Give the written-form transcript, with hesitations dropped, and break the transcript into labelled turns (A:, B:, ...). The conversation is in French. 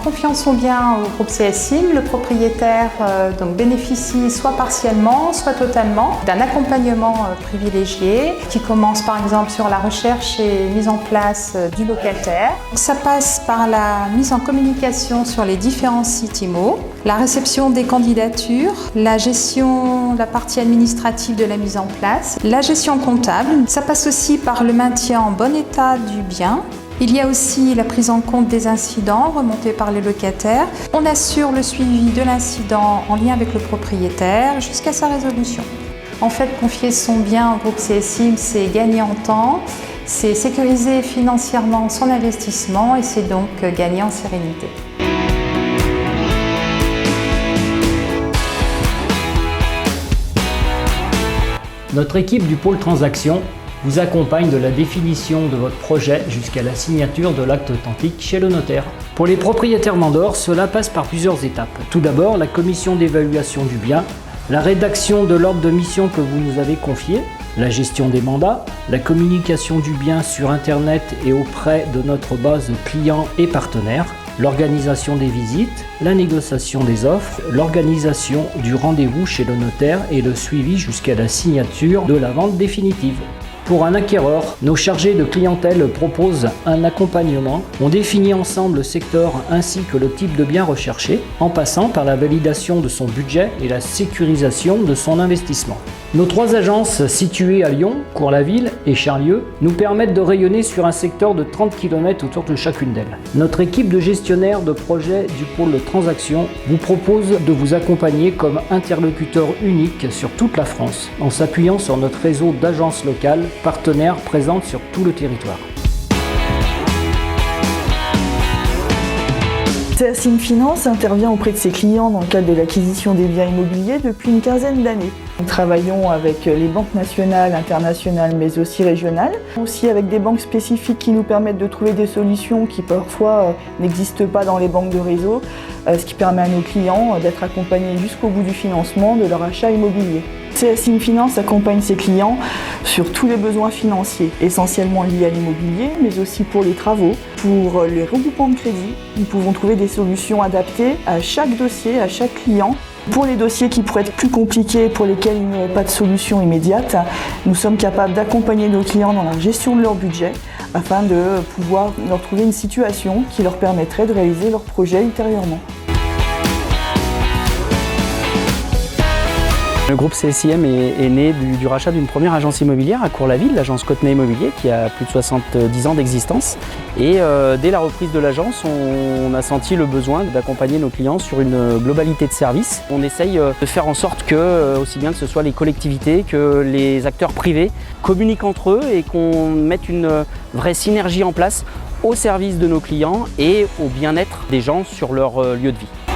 A: confiant son bien au groupe CSIM, le propriétaire donc bénéficie soit partiellement, soit totalement d'un accompagnement privilégié qui commence par exemple sur la recherche et mise en place du locataire. Ça passe par la mise en communication sur les différents sites IMO, la réception des candidatures, la gestion de la partie administrative de la mise en place, la gestion comptable. Ça passe aussi par le maintien en bon état du bien. Il y a aussi la prise en compte des incidents remontés par les locataires. On assure le suivi de l'incident en lien avec le propriétaire jusqu'à sa résolution. En fait, confier son bien au groupe CSIM, c'est gagner en temps, c'est sécuriser financièrement son investissement et c'est donc gagner en sérénité.
B: Notre équipe du pôle transaction vous accompagne de la définition de votre projet jusqu'à la signature de l'acte authentique chez le notaire. Pour les propriétaires vendeurs, cela passe par plusieurs étapes. Tout d'abord, la commission d'évaluation du bien, la rédaction de l'ordre de mission que vous nous avez confié, la gestion des mandats, la communication du bien sur Internet et auprès de notre base clients et partenaires, l'organisation des visites, la négociation des offres, l'organisation du rendez-vous chez le notaire et le suivi jusqu'à la signature de la vente définitive. Pour un acquéreur, nos chargés de clientèle proposent un accompagnement. On définit ensemble le secteur ainsi que le type de bien recherché, en passant par la validation de son budget et la sécurisation de son investissement. Nos 3 agences situées à Lyon, Cours-la-Ville et Charlieu nous permettent de rayonner sur un secteur de 30 km autour de chacune d'elles. Notre équipe de gestionnaires de projets du pôle de transaction vous propose de vous accompagner comme interlocuteur unique sur toute la France, en s'appuyant sur notre réseau d'agences locales partenaires présentes sur tout le territoire.
C: CSIM Finance intervient auprès de ses clients dans le cadre de l'acquisition des biens immobiliers depuis une quinzaine d'années. Nous travaillons avec les banques nationales, internationales, mais aussi régionales. Aussi avec des banques spécifiques qui nous permettent de trouver des solutions qui parfois n'existent pas dans les banques de réseau, ce qui permet à nos clients d'être accompagnés jusqu'au bout du financement de leur achat immobilier. CSIM Finance accompagne ses clients sur tous les besoins financiers, essentiellement liés à l'immobilier, mais aussi pour les travaux, pour les regroupements de crédit. Nous pouvons trouver des solutions adaptées à chaque dossier, à chaque client. Pour les dossiers qui pourraient être plus compliqués, pour lesquels il n'y aurait pas de solution immédiate, nous sommes capables d'accompagner nos clients dans la gestion de leur budget afin de pouvoir leur trouver une situation qui leur permettrait de réaliser leur projet ultérieurement.
D: Le groupe CSIM est né du rachat d'une première agence immobilière à Cours-la-Ville, l'agence Cotenay Immobilier, qui a plus de 70 ans d'existence. Et dès la reprise de l'agence, on a senti le besoin d'accompagner nos clients sur une globalité de services. On essaye de faire en sorte que, aussi bien que ce soit les collectivités que les acteurs privés, communiquent entre eux et qu'on mette une vraie synergie en place au service de nos clients et au bien-être des gens sur leur lieu de vie.